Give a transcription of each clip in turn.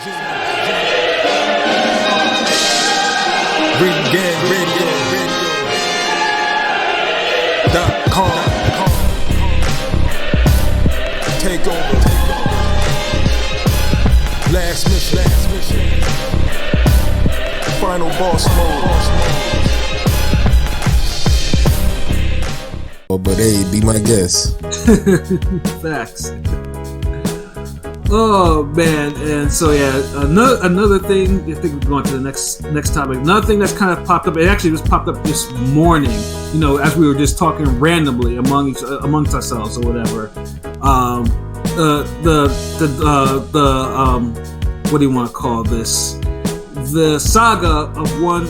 RingGangRadio.com. Take over. Last mission. Final boss mode. Oh, but hey, be my guest. Facts. Oh man, and so yeah, another thing. I think we're going to the next topic. Another thing that's kind of popped up. It actually just popped up this morning. You know, as we were just talking randomly amongst ourselves or whatever. What do you want to call this? The saga of one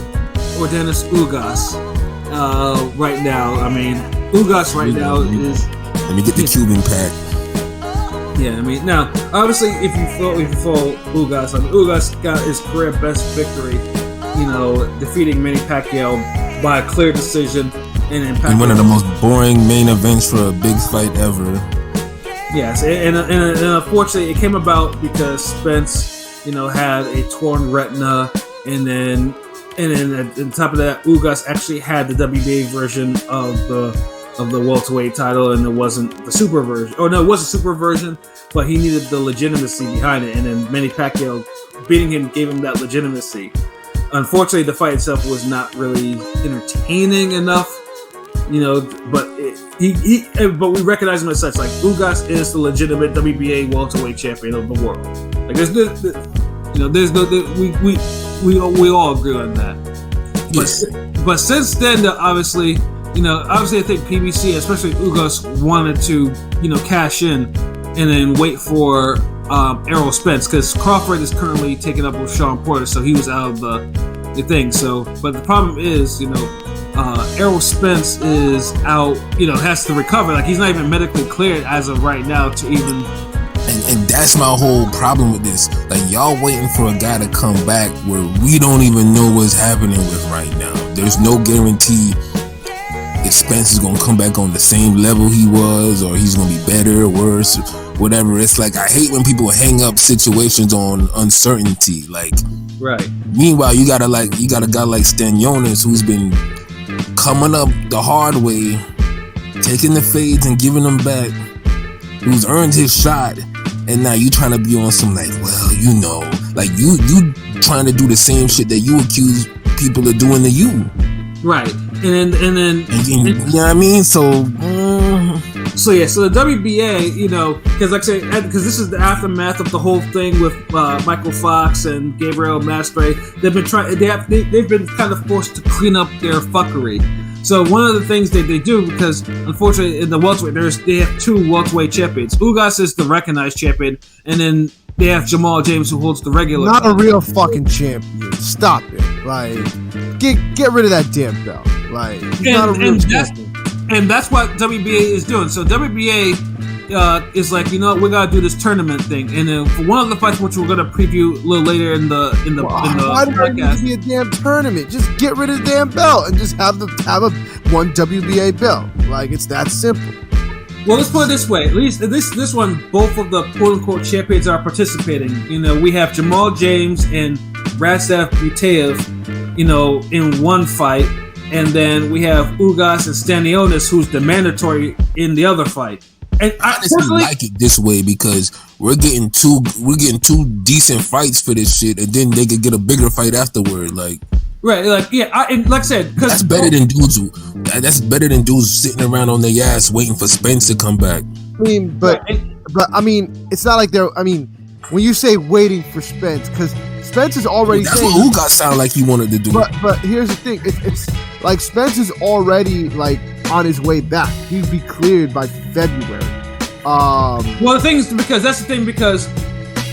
Yordenis Ugas. Right now, I mean, Ugas right now is. Let me get the Cuban pack. Yeah, I mean, now obviously, if you follow Ugas, Ugas got his career best victory, you know, defeating Manny Pacquiao by a clear decision, and one of the most boring main events for a big fight ever. Yes, and unfortunately, it came about because Spence, you know, had a torn retina, and then on top of that, Ugas actually had the WBA version of the welterweight title, and it wasn't the super version. Oh no, it was a super version, but he needed the legitimacy behind it, and then Manny Pacquiao beating him gave him that legitimacy. Unfortunately, the fight itself was not really entertaining enough, you know. But but we recognize him as such. Like, Ugas is the legitimate WBA welterweight champion of the world. Like, we all agree on that. Yes. But since then, obviously, I think PBC, especially Ugas, wanted to, you know, cash in and then wait for Errol Spence, because Crawford is currently taken up with Sean Porter, so he was out of the thing. So, but the problem is, you know, Errol Spence is out, you know, has to recover. Like, he's not even medically cleared as of right now to even. And that's my whole problem with this. Like, y'all waiting for a guy to come back where we don't even know what's happening with right now. There's no guarantee if Spence is gonna come back on the same level he was, or he's gonna be better or worse, or whatever. It's like, I hate when people hang up situations on uncertainty. Like, right. Meanwhile, you got a guy like Stanionis who's been coming up the hard way, taking the fades and giving them back, who's earned his shot, and now you trying to be on some, like, well, you know, like you trying to do the same shit that you accuse people of doing to you. Right. And then you know what I mean? So the WBA, you know, because like I said, because this is the aftermath of the whole thing with Michael Fox and Gabriel Mastre. They've been they've been kind of forced to clean up their fuckery. So one of the things that they do, because unfortunately in the welterweight, they have two welterweight champions. Ugas is the recognized champion, and then they have Jamal James, who holds the regular. Not a real fucking champion. Stop it. Like, get rid of that damn belt. Like, he's not a real champion. And that's what WBA is doing. So WBA is like, you know, we gotta do this tournament thing. And then for one of the fights, which we're gonna preview a little later in the why do there need to be a damn tournament? Just get rid of the damn belt and just have one WBA belt. Like, it's that simple. Well, let's put it this way. At least this one, both of the quote-unquote champions are participating. You know, we have Jamal James and Radzef Butaev, you know, in one fight. And then we have Ugas and Stanionis, who's the mandatory in the other fight. And I honestly like it this way, because we're getting two decent fights for this shit, and then they could get a bigger fight afterward. Like, right, like, yeah, and like I said, that's better than dudes sitting around on their ass waiting for Spence to come back. I mean, but I mean, it's not like they're. I mean, when you say waiting for Spence, because Spence is already. That's what Ugas sounded like he wanted to do. But here's the thing: it's like Spence is already like on his way back. He'd be cleared by February. Well, the thing is, because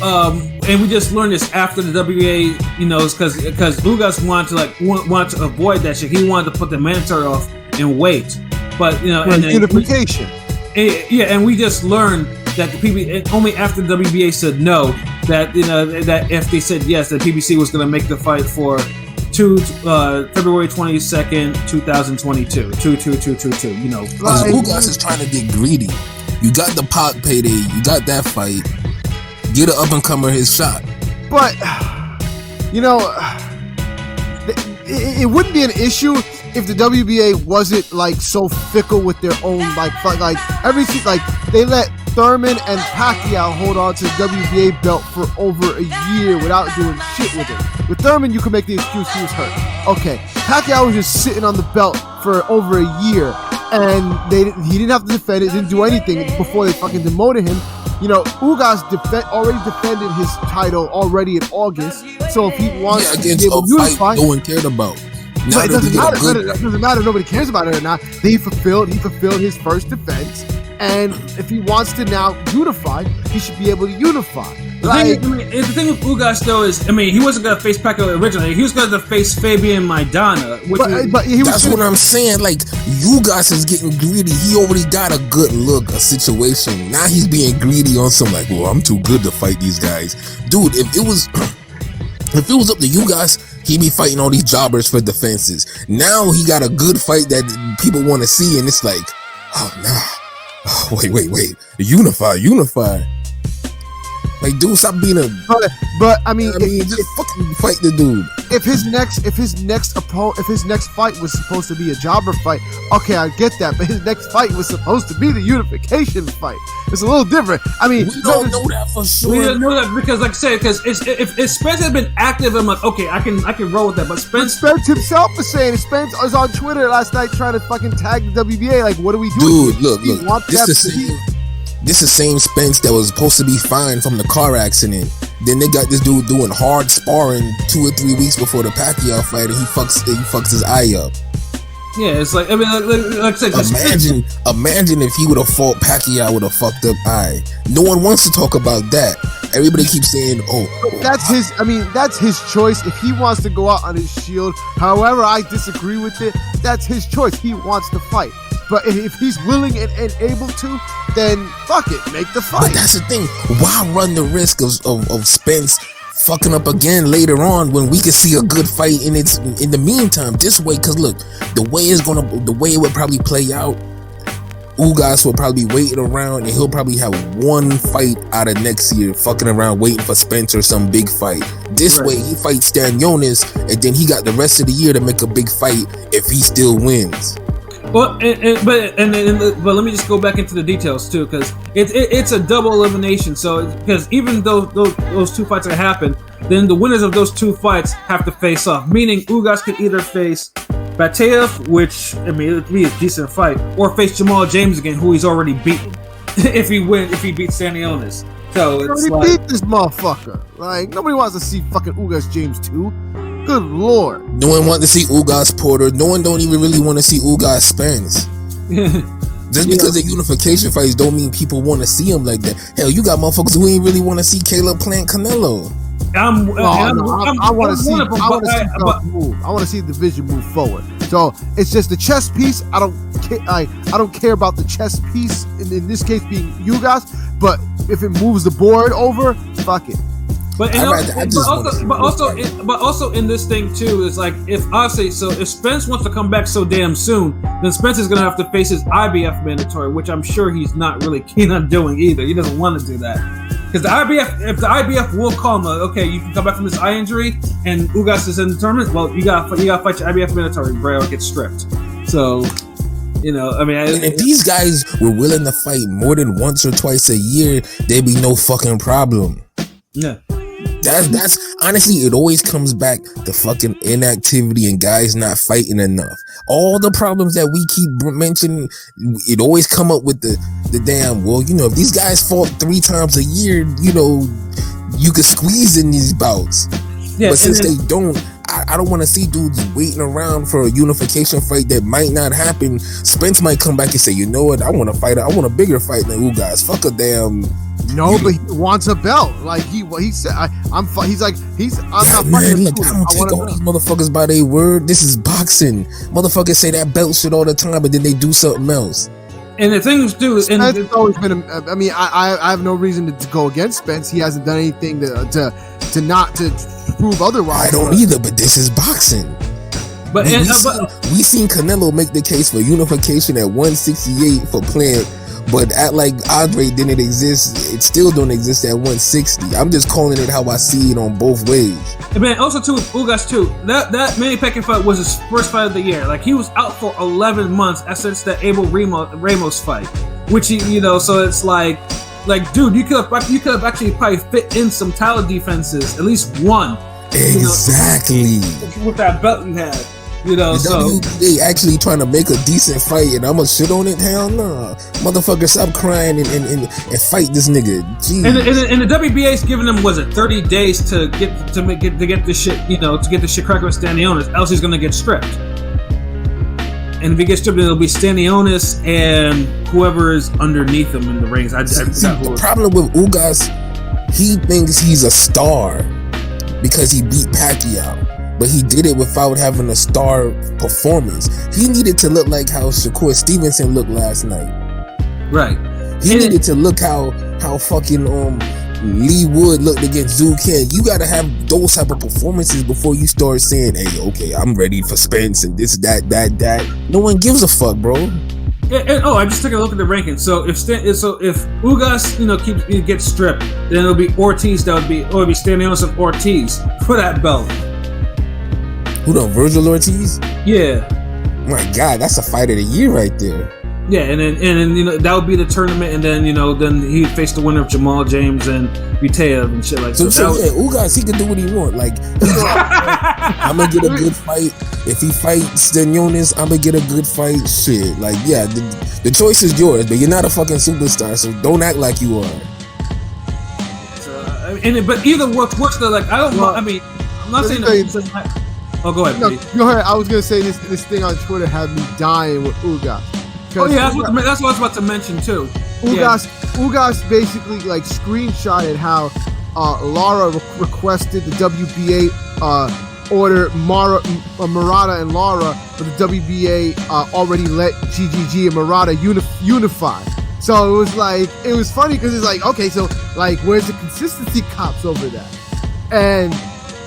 and we just learned this after the WBA, you know, because Ugas wanted to avoid that shit. He wanted to put the mandatory off and wait, but you know, and unification. And we just learned that the PBC, only after the WBA said no, that, you know, that if they said yes, the PBC was going to make the fight for February 22nd, 2022. 2-2-2-2-2, you know. Ugas is trying to get greedy. You got the Pac payday, you got that fight. Get an up and comer his shot. But you know, it wouldn't be an issue if the WBA wasn't like so fickle with their own like everything. Like they let Thurman and Pacquiao hold on to the WBA belt for over a year without doing shit with it. With Thurman, you can make the excuse he was hurt. Okay, Pacquiao was just sitting on the belt for over a year, and he didn't have to defend it, didn't do anything before they fucking demoted him. You know, Ugas already defended his title already in August, so if he wants to be able to unify, no one cared about. But it doesn't matter. It doesn't matter. Nobody cares about it or not. He fulfilled his first defense, and if he wants to now unify, he should be able to unify. The thing with Ugas though is, he wasn't gonna face Pacquiao originally. He was gonna face Fabian Maidana, that's what I'm saying. Like Ugas is getting greedy. He already got a good look, a situation. Now he's being greedy on some like, well, I'm too good to fight these guys, dude. If it was up to Ugas, he'd be fighting all these jobbers for defenses. Now he got a good fight that people want to see, and it's like, oh nah, oh, wait, unify. Like, dude, stop being a. But I mean, just fucking fight the dude. If his next fight was supposed to be a jobber fight, okay, I get that. But his next fight was supposed to be the unification fight. It's a little different. I mean, we don't know that for sure. We don't know that because, like I said, because if Spence had been active, I'm like, okay, I can roll with that. But Spence himself was saying, Spence was on Twitter last night trying to fucking tag the WBA. Like, what are we doing? Dude, look. This is the same Spence that was supposed to be fine from the car accident. Then they got this dude doing hard sparring 2 or 3 weeks before the Pacquiao fight, and he fucks his eye up. Yeah, it's like, like I said, imagine if he would have fought Pacquiao with a fucked up eye. No one wants to talk about that. Everybody keeps saying, that's his choice. If he wants to go out on his shield, however I disagree with it, that's his choice. He wants to fight. But if he's willing and able to, then fuck it, make the fight. But that's the thing. Why run the risk of Spence fucking up again later on when we can see a good fight in the meantime this way? Because look, the way it would probably play out, Ugas will probably be waiting around, and he'll probably have one fight out of next year, fucking around waiting for Spence or some big fight. This way, he fights Stanionis, and then he got the rest of the year to make a big fight if he still wins. Well, but let me just go back into the details too, because it's a double elimination. So because even though those two fights that happen, then the winners of those two fights have to face off. Meaning Ugas could either face Bataev, which it'd be a decent fight, or face Jamal James again, who he's already beaten. if he beats Stanionis. So it's beat this motherfucker. Like, nobody wants to see fucking Ugas James 2. Good lord. No one wants to see Ugas Porter. No one don't even really want to see Ugas Spence. Just because the unification fights don't mean people want to see him like that. Hell, you got motherfuckers who ain't really want to see Caleb Plant Canelo. I want to see the division move forward. So it's just the chess piece. I don't care about the chess piece in this case being Ugas, but if it moves the board over, fuck it. But also in this thing too is like if Spence wants to come back so damn soon, then Spence is gonna have to face his IBF mandatory, which I'm sure he's not really keen on doing either. He doesn't want to do that because if the IBF will call him, okay, you can come back from this eye injury, and Ugas is in the tournament. Well, you gotta fight your IBF mandatory, bro, or get stripped. So. And if these guys were willing to fight more than once or twice a year, there'd be no fucking problem. Yeah. That's honestly, it always comes back to fucking inactivity and guys not fighting enough. All the problems that we keep mentioning, it always come up with the damn, well, if these guys fought 3 times a year, you could squeeze in these bouts. Yeah, but since they don't, I don't want to see dudes waiting around for a unification fight that might not happen. Spence might come back and say, you know what, I want a bigger fight than Ugas. Fuck a damn. No, but he wants a belt. Like he said, I'm not fighting. Look, I don't take all these motherfuckers by their word. This is boxing. Motherfuckers say that belt shit all the time, but then they do something else. And the thing is, dude, Spence always been. I have no reason to go against Spence. He hasn't done anything to prove otherwise. I don't either. But this is boxing. We seen Canelo make the case for unification at 168 for Plant. but act like Andre didn't exist. It still don't exist at 160. I'm just calling it how I see it on both ways. And man, also too with Ugas too. That Manny Pacquiao fight was his first fight of the year. Like he was out for 11 months since that Abel Ramos fight, which so it's like dude, you could have actually probably fit in some title defenses, at least one. Exactly. With that belt you had. The WBA actually trying to make a decent fight, and I'ma shit on it? Hell no, motherfucker! Stop crying and fight this nigga. Jeez. And the WBA's giving him 30 days to get this shit, to get this shit cracking with Stanionis, else he's gonna get stripped. And if he gets stripped, it'll be Stanionis and whoever is underneath him in the rings. The problem with Ugas, he thinks he's a star because he beat Pacquiao. But he did it without having a star performance. He needed to look like how Shakur Stevenson looked last night. Right. He needed to look how fucking Lee Wood looked against Zhu Ken. You gotta have those type of performances before you start saying, "Hey, okay, I'm ready for Spence and this, that." No one gives a fuck, bro. I just took a look at the rankings. So if Ugas, gets stripped, then it'll be Ortiz. It'll be Stanionis and Ortiz for that belt. Who the Virgil Ortiz? Yeah. My God, that's a fight of the year right there. Yeah, and then that would be the tournament, and then then he'd face the winner of Jamal James and Vitaev and shit like that. So Ugas, he can do what he want. Like, I'm gonna get a good fight. If he fights Stanionis, I'm gonna get a good fight. Shit, like, yeah, the choice is yours, but you're not a fucking superstar, so don't act like you are. But either works though. Like, I'm not saying that. Oh, go ahead. No, go ahead. I was gonna say this thing on Twitter had me dying with Ugas. Oh yeah, that's what I was about to mention too. Ugas basically like screenshotted how Lara requested the WBA order Murata and Lara, but the WBA already let GGG and Murata unify. So it was funny because it's like, okay, so like where's the consistency cops over that? And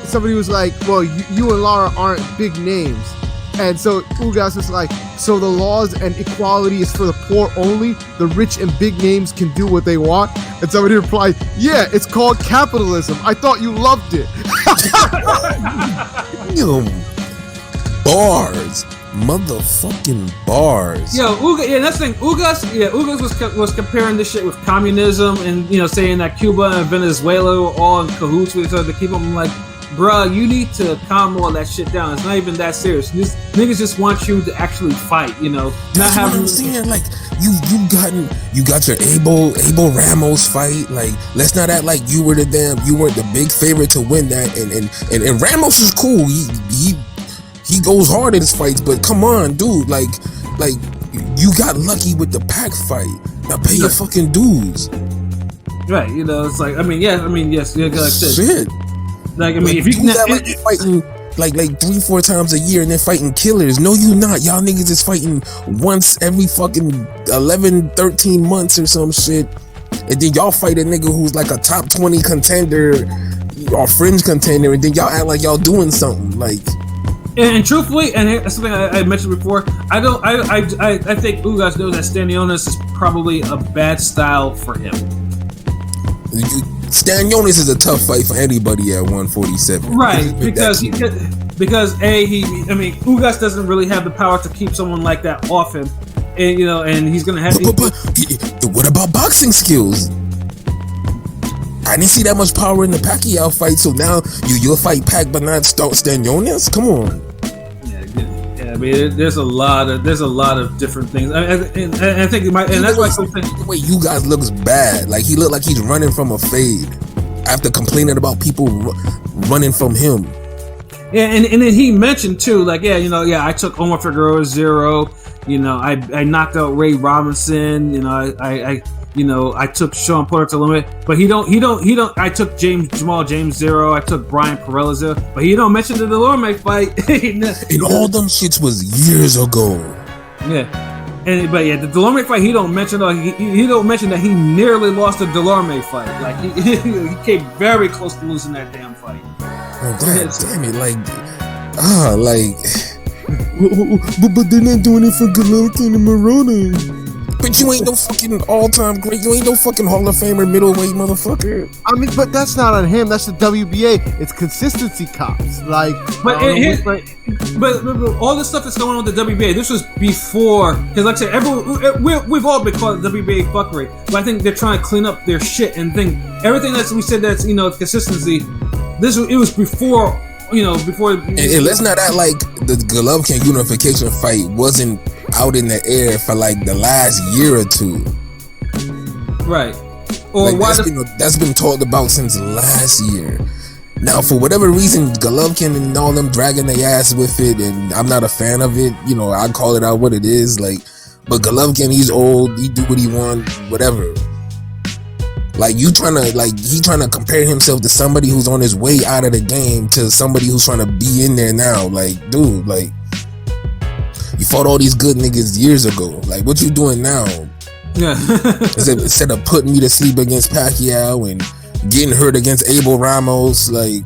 somebody was like, well, you and Lara aren't big names. And so Ugas was like, so the laws and equality is for the poor only? The rich and big names can do what they want? And somebody replied, yeah, it's called capitalism. I thought you loved it. Bars. Motherfucking bars. Yo, that's the thing. Ugas was comparing this shit with communism and, saying that Cuba and Venezuela were all in cahoots with each other to keep them like, bruh, you need to calm all that shit down. It's not even that serious. Niggas just want you to actually fight, That's what I'm saying. Like, you got your Abel Ramos fight. Like, let's not act like you were the big favorite to win that. And Ramos is cool. He goes hard in his fights, but come on, dude. Like you got lucky with the Pac fight. Now pay your fucking dues. Right, it's like, yes, like I said. Shit. Like, if you can fighting like 3-4 times a year and then fighting killers. No, you not. Y'all niggas is fighting once every fucking 11-13 months or some shit. And then y'all fight a nigga who's like a top 20 contender or fringe contender, and then y'all act like y'all doing something. Like, and truthfully, and that's something I mentioned before, I think Ugas knows that Stanionis is probably a bad style for him. Stanionis is a tough fight for anybody at 147. Right, because Ugas doesn't really have the power to keep someone like that off him, and and he's gonna have. But what about boxing skills? I didn't see that much power in the Pacquiao fight, so now you'll fight Pac but not Stanionis? Come on. Yeah, there's a lot of different things. I think that's why something. The way you guys looks bad. Like, he looked like he's running from a fade after complaining about people running from him. Yeah, and then he mentioned too, like, I took Omar Figueroa 0. I knocked out Ray Robinson. I took Sean Porter to limit, but he don't. I took Jamal James 0. I took Brian Perella 0, but he don't mention the Delorme fight. And all them shits was years ago. Yeah, the Delorme fight he don't mention. He don't mention that he nearly lost the Delorme fight. Like, he came very close to losing that damn fight. Oh, God damn it! But they're not doing it for Golovkin and Murata. But you ain't no fucking all-time great. You ain't no fucking Hall of Famer middleweight motherfucker. I mean, but that's not on him. That's the WBA. It's consistency cops. Like, But all this stuff that's going on with the WBA, this was before, because like I said, we've all been called the WBA fuckery, but I think they're trying to clean up their shit and think everything that we said that's consistency. It was before before. And let's not act like the Golovkin unification fight wasn't out in the air for like the last year or two. Right. Or like that's been talked about since last year. Now, for whatever reason, Golovkin and all them dragging their ass with it, and I'm not a fan of it. I call it out what it is. Like, but Golovkin, he's old. He do what he want, whatever. Like he trying to compare himself to somebody who's on his way out of the game to somebody who's trying to be in there now. Like, dude, like you fought all these good niggas years ago. Like, what you doing now? Yeah. Instead of putting me to sleep against Pacquiao and getting hurt against Abel Ramos, like,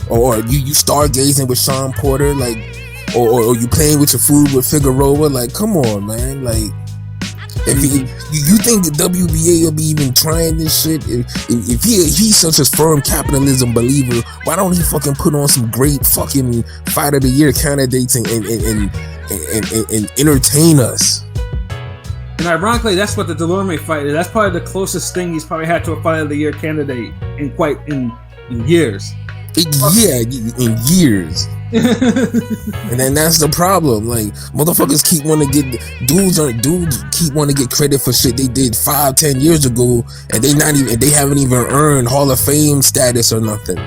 or you stargazing with Sean Porter, like, or you playing with your food with Figueroa, like, come on, man, like. If you think the WBA will be even trying this shit, if he's such a firm capitalism believer, why don't he fucking put on some great fucking fight of the year candidates and entertain us? And ironically, that's what the Delorme fight is. That's probably the closest thing he's probably had to a fight of the year candidate in years. In years. And then that's the problem. Like, motherfuckers keep wanting to get dudes keep wanting to get credit for shit they did 5-10 years ago, and they haven't even earned Hall of Fame status or nothing.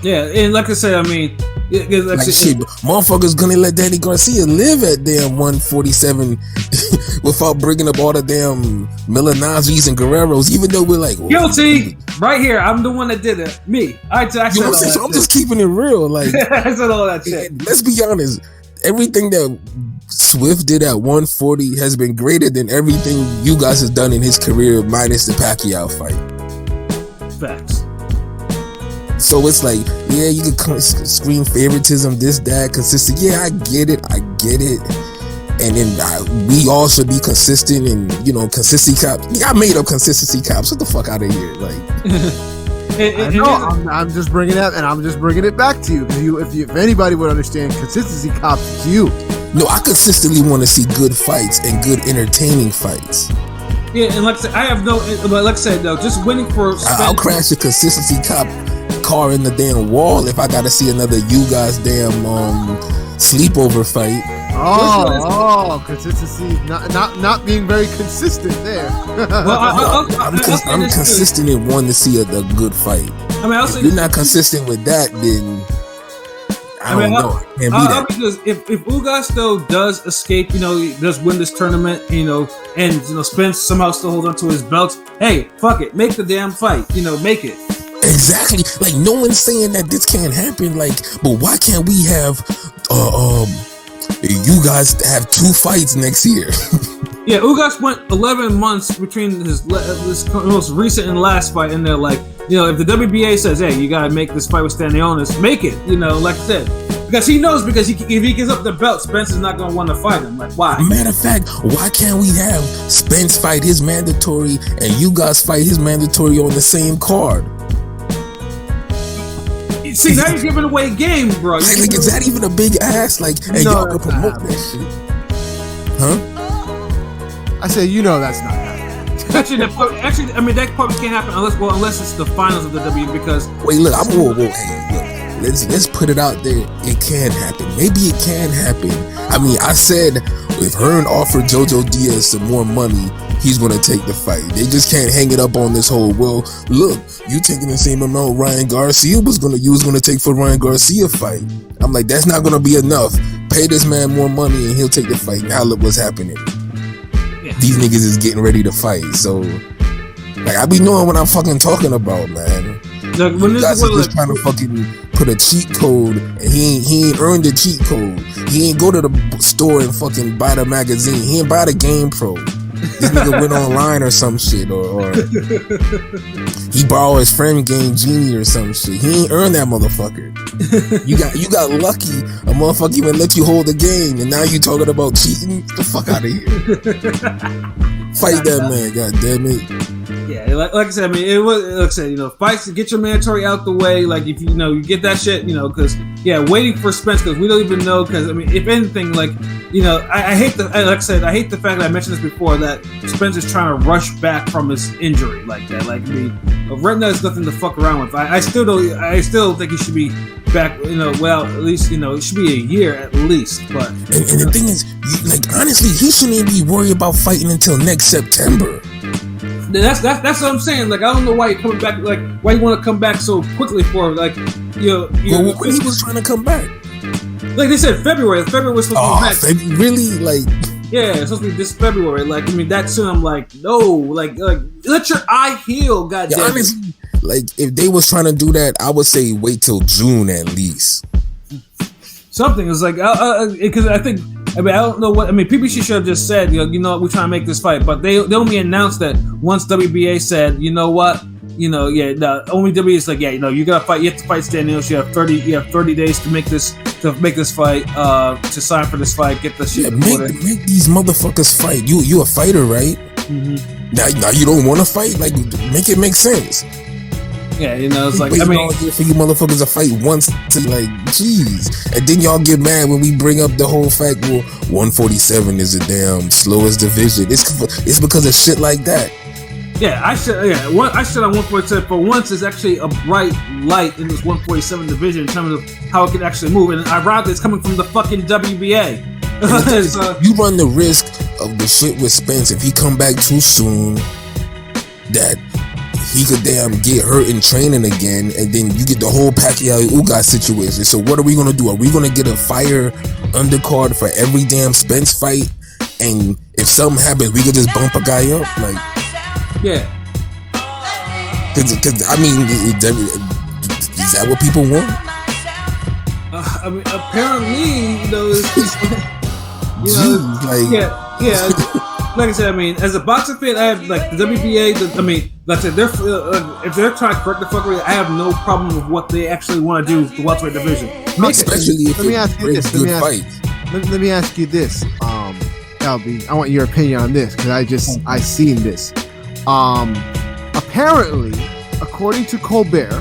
Yeah, and like I said, I mean, shit, motherfuckers gonna let Danny Garcia live at damn 147 without bringing up all the damn Milanazis and Guerreros, even though we're like, guilty. Right here, I'm the one that did it. Me. I said all that so I'm just keeping it real. Like, I said all that shit. Let's be honest. Everything that Swift did at 140 has been greater than everything you guys has done in his career, minus the Pacquiao fight. Facts. So it's like, yeah, you can scream favoritism, this, that, consistent. Yeah, I get it. And then we all should be consistent and, consistency cops. I made up consistency cops. Get the fuck out of here. Like, I'm just bringing it up, and I'm just bringing it back to you. If anybody would understand consistency cops, it's you. No, I consistently want to see good fights and good entertaining fights. Yeah, and like I said, I have no. But like I said, though, just winning for. I'll crash a consistency cop car in the damn wall if I gotta see another you guys damn sleepover fight. Oh, consistency, not being very consistent there. Well, I'm consistent in wanting to see a good fight. I mean, if you're not consistent with that, then I don't know. Can't be that. Because if Ugas though does escape, does win this tournament, and Spence somehow still hold on to his belt, hey, fuck it, make the damn fight, make it. Exactly. Like, no one's saying that this can't happen. Like, but why can't we have you guys have 2 fights next year? Yeah, Ugas went 11 months between his most recent and last fight, and they're like, if the WBA says, hey, you gotta make this fight with Stanionis, make it. Like I said, because he knows, because if he gives up the belt, Spence is not gonna want to fight him. Like, why? Matter of fact, why can't we have Spence fight his mandatory and you guys fight his mandatory on the same card? See, now you're giving away game, bro. Like, is that even a big ass? Like, hey, y'all can promote that shit. Huh? I say, that's not happening. Actually, I mean, that probably can't happen unless it's the finals of the WWE, because... Wait, look, let's put it out there. It can happen. Maybe it can happen. I mean, I said, if Hearn offered Jojo Diaz some more money, he's gonna take the fight. They just can't hang it up on this whole, well, look, you taking the same amount Ryan Garcia was gonna take for Ryan Garcia fight. I'm like, that's not gonna be enough. Pay this man more money and he'll take the fight. Now look what's happening. Yeah. These niggas is getting ready to fight. So, like, I be knowing what I'm fucking talking about, man. Look, when you guys are just trying to fucking put a cheat code, and he ain't earned the cheat code. He ain't go to the store and fucking buy the magazine. He ain't buy the Game Pro. This nigga went online or some shit, or he borrowed his friend Game Genie or some shit. He ain't earned that motherfucker. You got lucky. A motherfucker even let you hold the game, and now you talking about cheating? Get the fuck out of here. Fight that man, god damn it. Yeah, like I said, I mean, it was like I said, fights to get your mandatory out the way. Like if you get that shit, because waiting for Spence because we don't even know. Because I mean, if anything, like I hate like I said, I hate the fact that I mentioned this before that Spence is trying to rush back from his injury like that. Like I mean, right now is nothing to fuck around with. I still don't. I still think he should be back. Well, at least it should be a year at least. But and the thing is, like honestly, he shouldn't even be worried about fighting until next September. That's what I'm saying. Like I don't know why you're coming back. Like why you want to come back so quickly for like when he was trying to come back. Like they said, February. February was supposed to be back. Really? Like yeah, it's supposed to be this February. Like I mean, that's soon. I'm like no. Like let your eye heal. Goddamn. Honestly, like if they was trying to do that, I would say wait till June at least. Something is like because I think. I mean, I don't know what. I mean, PBC should have just said, we're trying to make this fight, but they only announced that once WBA said, you know what, the only WBA is like, you gotta fight. You have to fight Stan Neal. You have 30 days to make this fight, to sign for this fight, get the shit. Yeah, make these motherfuckers fight. You a fighter, right? Mm-hmm. Now you don't want to fight. Like, make it make sense. Yeah, it's like I mean, for you motherfuckers to fight once to like, jeez, and then y'all get mad when we bring up the whole fact. Well, 147 is the damn slowest division. It's because of shit like that. Yeah, I should on 147 for once. Is actually a bright light in this 147 division in terms of how it can actually move, and ironically, it's coming from the fucking WBA. You run the risk of the shit with Spence if he come back too soon. That. He could damn get hurt in training again, and then you get the whole Pacquiao-Ugas situation. So what are we gonna do? Are we gonna get a fire undercard for every damn Spence fight? And if something happens, we could just bump a guy up, like yeah. Because I mean, is that what people want? I mean, apparently, yeah. Like I said, I mean, as a boxing fan, I have like the WBA. Like I said, if they're trying to correct the fuckery, I have no problem with what they actually want to do with the welterweight division. Especially if let me ask you this. Let me ask you this, Albie. I want your opinion on this because I seen this. Apparently, according to Colbert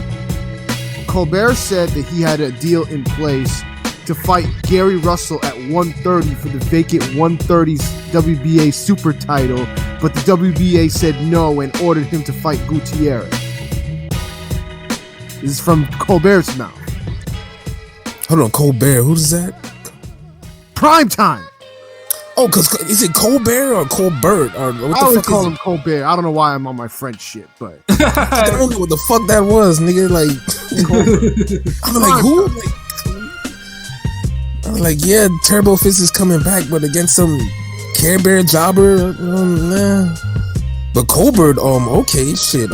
said that he had a deal in place to fight Gary Russell at 130 for the vacant 130's WBA super title, but the WBA said no and ordered him to fight Gutierrez. This is from Colbert's mouth. Hold on, Colbert, who's that? Prime Time. Oh, cause is it Colbert or Colbert or what the I always fuck call him Colbert. I don't know why I'm on my French shit, but I don't know what the fuck that was, nigga. Like, I'm like, who? I'm like, yeah, Turbo Fist is coming back, but against some Care Bear jobber, nah. But Colbert, okay, shit,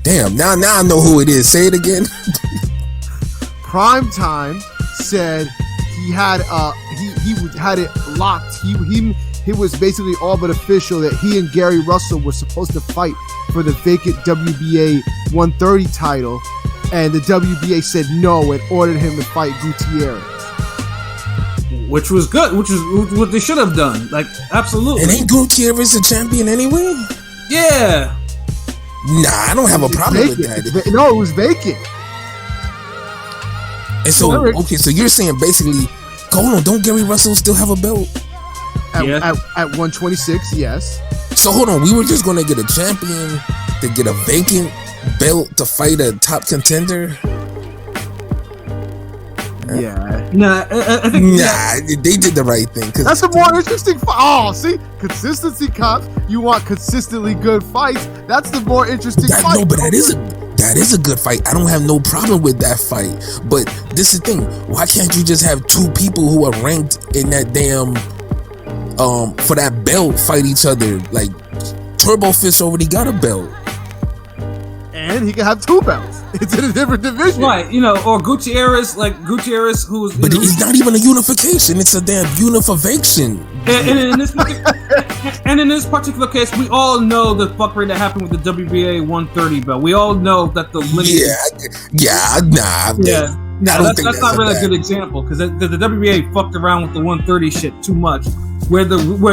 damn. Now I know who it is. Say it again. Prime Time said he had he had it locked. He was basically all but official that he and Gary Russell were supposed to fight for the vacant WBA 130 title, and the WBA said no and ordered him to fight Gutierrez. Which was good, which is what they should have done. Like, absolutely. And ain't Gutierrez a champion anyway? Yeah. Nah, I don't have a problem with that. No, it was vacant. And so, okay, so you're saying basically, hold on, don't Gary Russell still have a belt? At 126, yes. So hold on, we were just gonna get a champion to get a vacant belt to fight a top contender? Yeah. Nah, I think they did the right thing. That's a more interesting fight. Oh, see? Consistency, cops. You want consistently good fights. That's the more interesting fight. No, but that is a good fight. I don't have no problem with that fight. But this is the thing. Why can't you just have two people who are ranked in that damn for that belt fight each other? Like, Turbo Fist already got a belt. And he can have two belts. It's in a different division. Right, or Gutierrez, who's... But it's not even a unification. It's a damn unification. And in this And in this particular case, we all know the fuckery that happened with the WBA 130 belt. We all know that the that's not really a good example because the WBA fucked around with the 130 shit too much. Where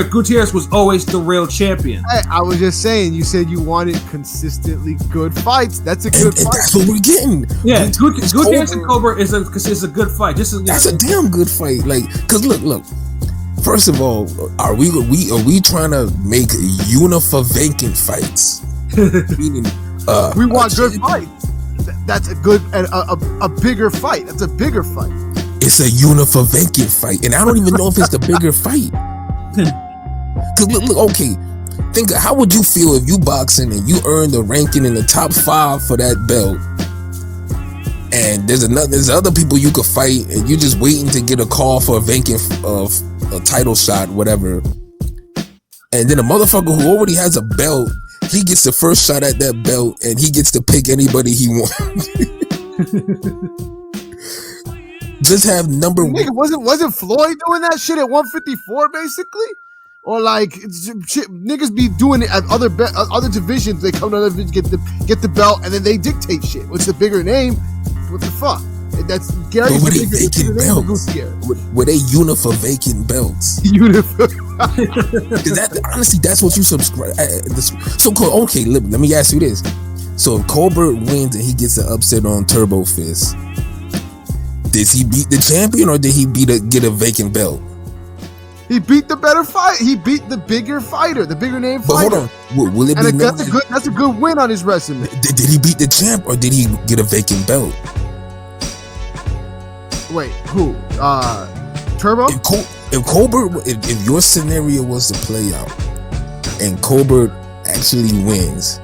Gutierrez was always the real champion. Hey, I was just saying. You said you wanted consistently good fights. That's a good fight. That's what we're getting. Yeah, Gutierrez and Colbert is a good fight. That's a damn good fight. Like, cause look. First of all, are we trying to make vacant fights? Meaning, we want good fights. That's a good and a bigger fight. That's a bigger fight. It's a vacant fight, and I don't even know if it's the bigger fight. Cause look, okay. Think of how would you feel if you boxing and you earned a ranking in the top 5 for that belt, and there's other people you could fight, and you're just waiting to get a call for a vacant a title shot, whatever. And then a motherfucker who already has a belt, he gets the first shot at that belt, and he gets to pick anybody he wants. Just have number one. Wasn't Floyd doing that shit at 154 basically? Or like shit, niggas be doing it at other divisions. They come to other divisions, get the belt, and then they dictate shit. What's the bigger name? What the fuck? That's Gary's were they vacant belts? Were they vacant belts? Honestly, that's what you subscribe. So okay, let me ask you this: so if Colbert wins and he gets an upset on Turbo Fist, does he beat the champion or did he get a vacant belt? He beat the better fight. He beat the bigger fighter, the bigger name fighter. But hold on, will it be? That's a good win on his resume. Did he beat the champ or did he get a vacant belt? Wait, who? Turbo? If your scenario was to play out and Colbert actually wins,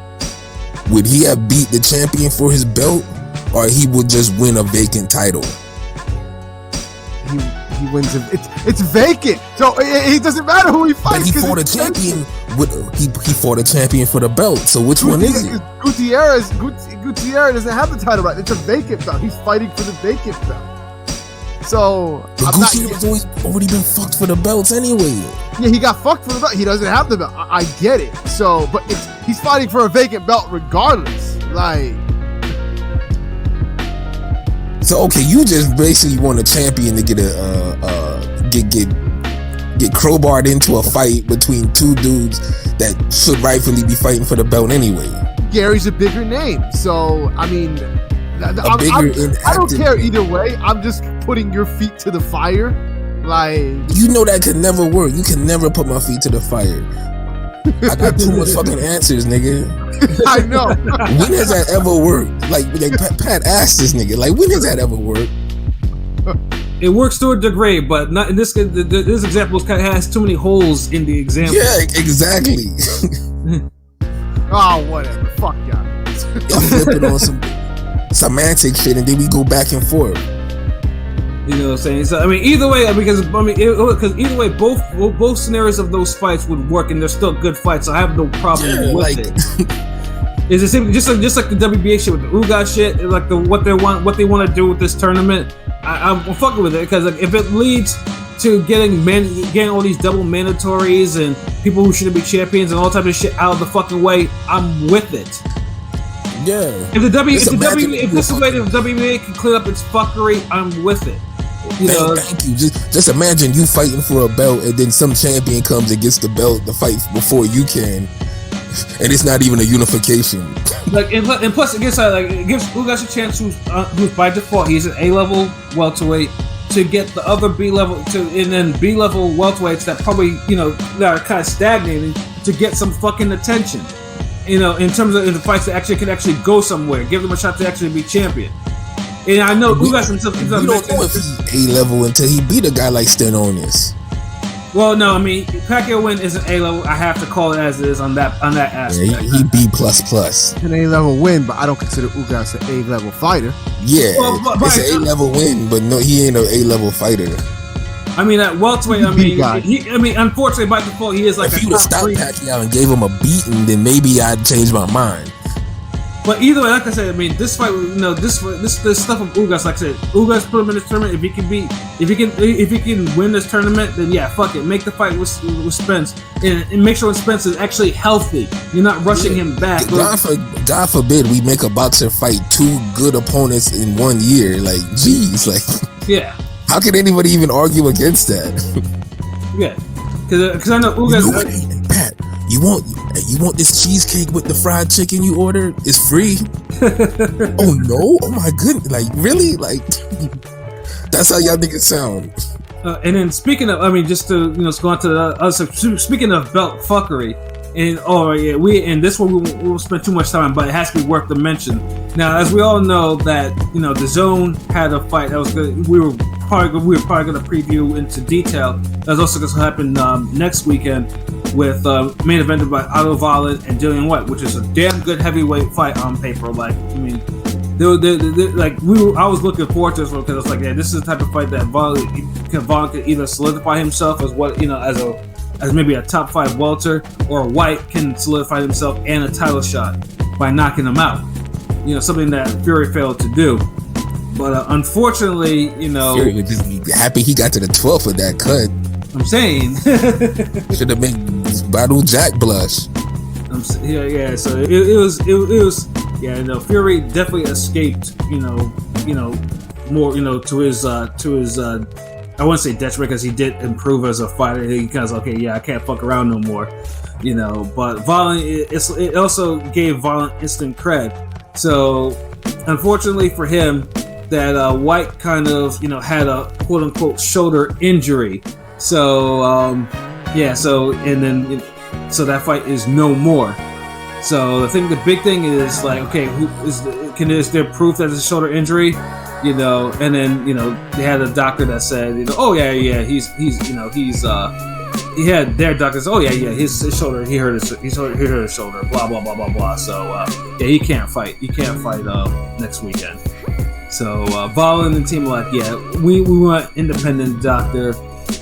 would he have beat the champion for his belt or he would just win a vacant title? He wins it's vacant, so it doesn't matter who he fights. But he fought a champion. He fought a champion for the belt. So which one is it? Gutierrez doesn't have the title right. It's a vacant belt. He's fighting for the vacant belt. So Gutierrez already been fucked for the belts anyway. Yeah, he got fucked for the belt. He doesn't have the belt. I get it. So, but he's fighting for a vacant belt regardless. Like. So okay, you just basically want a champion to get get crowbarred into a fight between two dudes that should rightfully be fighting for the belt anyway. Gary's a bigger name, so I mean, I don't care either way. I'm just putting your feet to the fire. Like, you know that could never work. You can never put my feet to the fire. I got too much fucking answers, nigga. I know. When has that ever worked? Like Pat asked this nigga, like, when has that ever worked? It works to a degree, but not in this. This example kind of has too many holes in the example. Yeah, exactly. Oh, whatever. Fuck y'all. Y'all flipping on some semantic shit, and then we go back and forth. You know what I'm saying? So I mean, either way, because either way, both scenarios of those fights would work, and they're still good fights. So I have no problem with it. It's the same, just like the WBA shit with the Ugas shit, like what they want to do with this tournament. I'm fucking with it because like, if it leads to getting all these double mandatories and people who shouldn't be champions and all types of shit out of the fucking way, I'm with it. Yeah. If this is the way the WBA can clean up its fuckery, I'm with it. Thank you. Just imagine you fighting for a belt and then some champion comes and gets the belt to fight before you can, and it's not even a unification. Like and plus it gives Ugas a chance who's by default he's an A-level welterweight to get the other B-level and then B-level welterweights that probably that are kind of stagnating to get some fucking attention. In terms of the fights that can actually go somewhere, give them a shot to actually be champion. And I know Ugas himself. We don't know if he's A-level until he beat a guy like Stenonis. Well, no, I mean Pacquiao win is an A-level. I have to call it as it is on that aspect. Yeah, he B++. An A-level win, but I don't consider Ugas an A-level fighter. Yeah, it's an A-level win, but no, he ain't an A-level fighter. I mean, at welterweight, unfortunately, by default, he is like if you would have stopped Pacquiao and gave him a beating, then maybe I'd change my mind. But either way, like I said, I mean, this fight, this stuff of Ugas, like I said, Ugas put him in this tournament. If he can win this tournament, then yeah, fuck it, make the fight with Spence, and make sure Spence is actually healthy. You're not rushing him back. God forbid we make a boxer fight 2 good opponents in 1 year. Like, geez, like, yeah. How can anybody even argue against that? Yeah, because I know Ugas. Pat, you want this cheesecake with the fried chicken you ordered? It's free. Oh no! Oh my goodness! Like, really? Like, that's how y'all niggas sound. And then speaking of, I mean, just to go on to the other. Speaking of belt fuckery, and this one we won't spend too much time, but it has to be worth the mention. Now, as we all know, that the Zone had a fight that was good. We were probably going to preview into detail. That's also going to happen next weekend with main evented by Otto Wallin and Dillian Whyte, which is a damn good heavyweight fight on paper. Like, I mean, I was looking forward to this one because I was like, yeah, this is the type of fight that Wallin could either solidify himself as maybe a top 5 welter, or White can solidify himself and a title shot by knocking him out. Something that Fury failed to do. But unfortunately, Fury would just be happy he got to the 12th of that cut. I'm saying should have made Battle Jack blush. Yeah. So it was. Yeah, Fury definitely escaped. More. To his. I wouldn't say detriment, because he did improve as a fighter. He kind of okay, yeah, I can't fuck around no more. But Wallin, it also gave Wallin instant cred. So unfortunately for him, that White kind of had a quote unquote shoulder injury. So so that fight is no more. So the big thing is like, okay, is there proof that it's a shoulder injury? And then they had a doctor that said, oh yeah, he had their doctors, oh yeah, his shoulder, he hurt his shoulder, blah blah blah blah blah. So he can't fight. He can't fight next weekend. So Wallin and the team were like, yeah, we want independent doctor.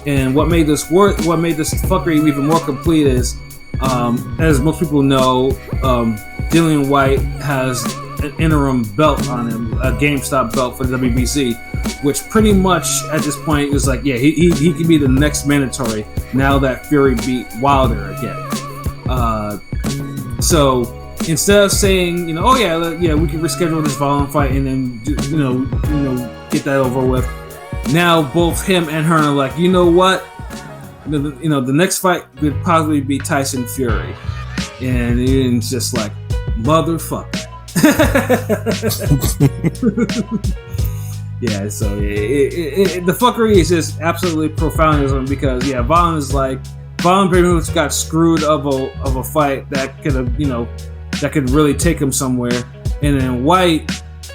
And what made this fuckery even more complete is, as most people know, Dillian Whyte has an interim belt on him, a GameStop belt for the WBC, which pretty much at this point is like, yeah, he can be the next mandatory now that Fury beat Wilder again. So instead of saying, oh yeah, we can reschedule this Wallin fight and then get that over with, now both him and her are like, you know what? The next fight could probably be Tyson Fury, and it's just like, motherfucker. Yeah, so the fuckery is just absolutely profound, because Wallin pretty much got screwed of a fight that could have that could really take him somewhere, and then White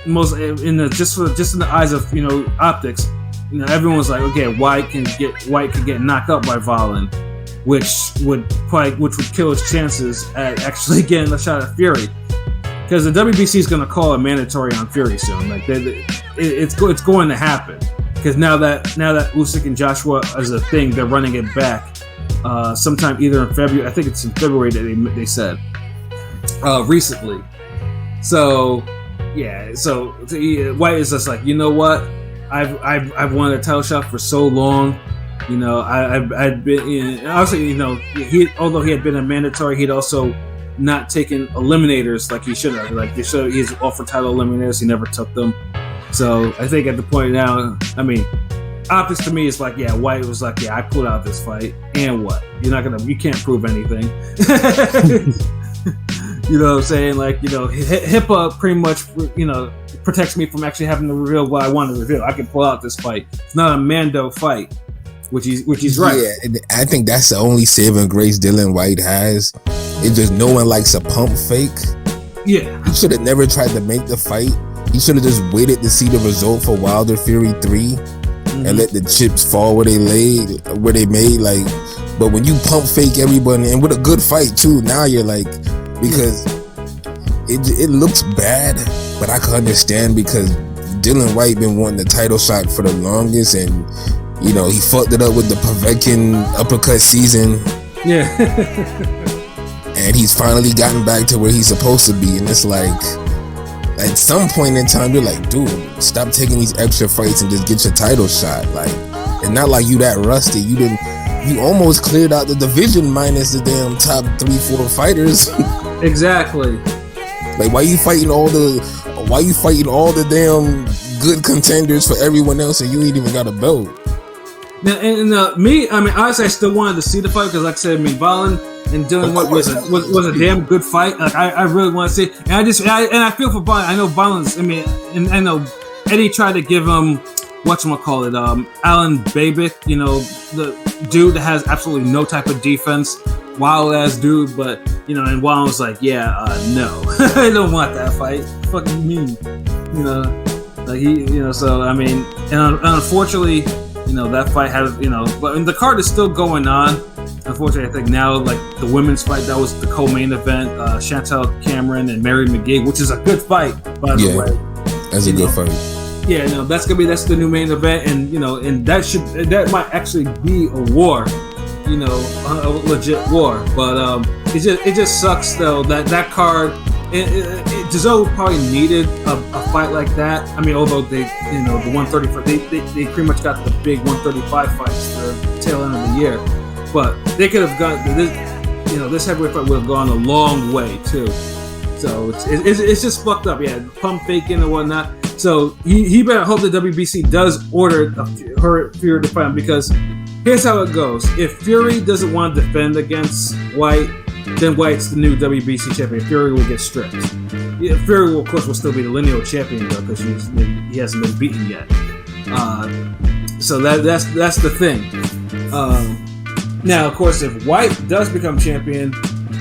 just in the eyes of optics. Everyone's like, okay, White can get knocked out by Wallin, which would kill his chances at actually getting a shot at Fury, because the WBC is going to call a mandatory on Fury soon. Like it's going to happen, because now that Usyk and Joshua is a thing, they're running it back sometime either in February. I think it's in February that they said recently. So White is just like, you know what? I've wanted a title shot for so long. I've been obviously although he had been a mandatory, he'd also not taken eliminators like he should have. Like he's offered title eliminators, he never took them. So I think at the point now, I mean, optics to me is like, yeah, White was like, yeah, I pulled out this fight, and what? You can't prove anything. You know what I'm saying? Like, HIPAA pretty much, protects me from actually having to reveal what I want to reveal. I can pull out this fight. It's not a Mando fight, which he's right. Yeah, and I think that's the only saving grace Dillian Whyte has. It's just no one likes a pump fake. Yeah. He should have never tried to make the fight. He should have just waited to see the result for Wilder Fury 3 and let the chips fall where they made. Like, but when you pump fake everybody, and with a good fight too, now you're like, because it looks bad, but I can understand, because Dillian Whyte been wanting the title shot for the longest, and he fucked it up with the Povetkin uppercut season. Yeah. And he's finally gotten back to where he's supposed to be, and it's like, at some point in time, you're like, dude, stop taking these extra fights and just get your title shot. Like, it's not like you that rusty. You almost cleared out the division minus the damn top 3-4 fighters. Exactly. Like, why you fighting all the damn good contenders for everyone else and you ain't even got a belt? Now, me, I mean, honestly, I still wanted to see the fight because, like I said, I mean, Valen and Dylan was a damn good fight. Like, I really want to see, and I feel for Valen. I know Valen's. I mean, and I know Eddie tried to give him whatchamacallit, Alan Babic, you know, the dude that has absolutely no type of defense, wild ass dude. But you know, and Valen was like, no, I don't want that fight. Fucking mean, you know, like he, you know. So I mean, and unfortunately. You know, that fight has, you know, but the card is still going on. Unfortunately, I think now, like, the women's fight, that was the co-main event, Chantel Cameron and Mary McGee, which is a good fight, by the way. That's a good fight. Yeah, no, that's the new main event, and, you know, and that might actually be a war, you know, a legit war. But it just sucks, though, that card, Giselle probably needed a fight like that. I mean, although they, you know, the 135, they pretty much got the big 135 fights the tail end of the year, but they could have got this. You know, this heavyweight fight would have gone a long way too. So it's just fucked up. Yeah, pump faking and whatnot. So he better hope the WBC does order Fury to fight him, because here's how it goes: if Fury doesn't want to defend against White, then White's the new WBC champion. Fury will get stripped. Yeah, Fury will, of course, will still be the lineal champion though, because he hasn't been beaten yet. So that's the thing. Now, of course, if White does become champion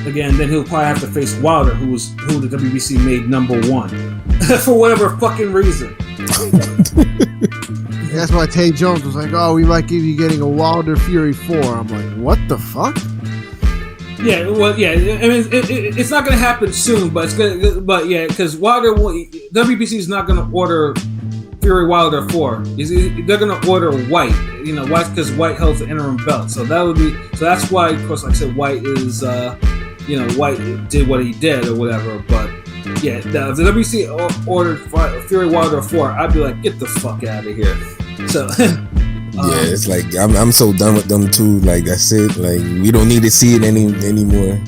again, then he'll probably have to face Wilder, who the WBC made #1 for whatever fucking reason. That's why Tay Jones was like, "Oh, we might give you getting a Wilder Fury 4." I'm like, what the fuck? Yeah, well, yeah. I mean, it's not going to happen soon, but it's good. But yeah, because WBC is not going to order Fury Wilder 4. They're going to order White. You know, White, because White holds the interim belt. So that would be. So that's why, of course, like I said, White is. You know, White did what he did or whatever. But yeah, if the WBC ordered Fury Wilder 4, I'd be like, get the fuck out of here. So. Yeah, it's like I'm so done with them too. Like, that's it. Like, we don't need to see it anymore.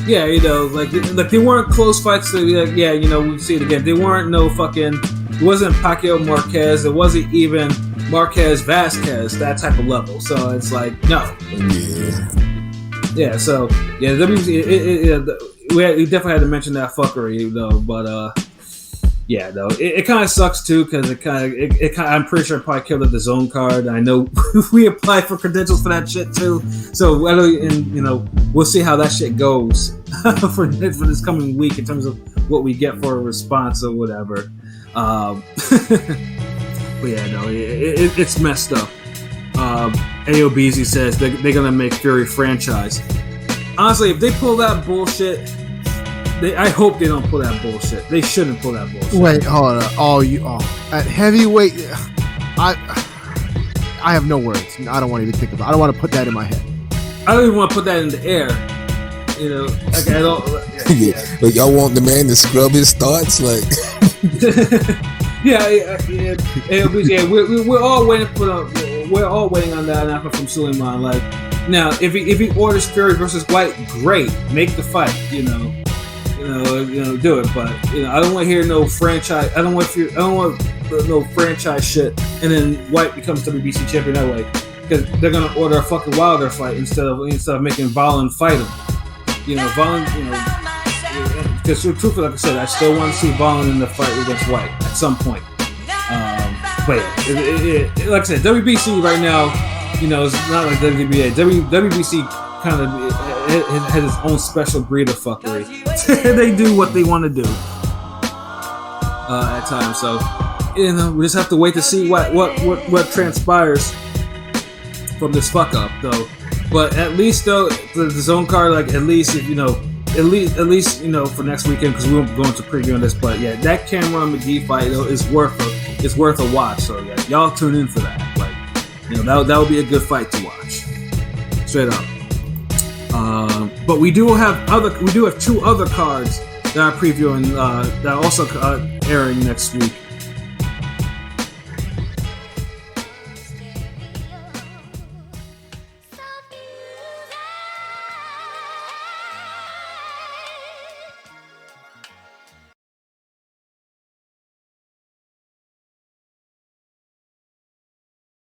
Yeah, you know, like they weren't close fights. So like, yeah, you know, we see it again. They weren't no fucking. It wasn't Pacquiao Marquez. It wasn't even Marquez Vasquez. That type of level. So it's like no. Yeah. Yeah. So yeah, WBC. We definitely had to mention that fuckery though, but yeah, though it kind of sucks too, because I'm pretty sure it probably killed the zone card. I know we applied for credentials for that shit too, so you know, we'll see how that shit goes for this coming week in terms of what we get for a response or whatever. But yeah, no, it's messed up. AOBZ says they're gonna make Fury franchise. Honestly, if they pull that bullshit. I hope they don't pull that bullshit. They shouldn't pull that bullshit. Wait, hold on. At heavyweight, I have no words. I don't want to even think about it. I don't want to put that in my head. I don't even want to put that in the air. You know, like I don't. Yeah. Like, y'all want the man to scrub his thoughts, like. yeah. We're all waiting for we're all waiting on that announcement from Suleiman. Like, now, if he orders Fury versus White, great, make the fight. You know, do it. But you know, I don't want to hear no franchise. I don't want no franchise shit. And then White becomes WBC champion that way, because they're gonna order a fucking Wilder fight instead of making Valen fight him. You know, Valen. You know, because truthfully, like I said, I still want to see Valen in the fight against White at some point. But yeah, like I said, WBC right now, you know, it's not like WBA. WBC kind of has its own special breed of fuckery. They do what they want to do at times. So, you know, we just have to wait to see what transpires from this fuck up, though. But at least though, the zone card, like at least if you know. At least you know for next weekend, because we won't go into preview on this, but yeah, that Cameron McGee fight though is worth a watch. So yeah, y'all tune in for that. Like, you know, that would be a good fight to watch, straight up. But we do have two other cards that are previewing that also airing next week.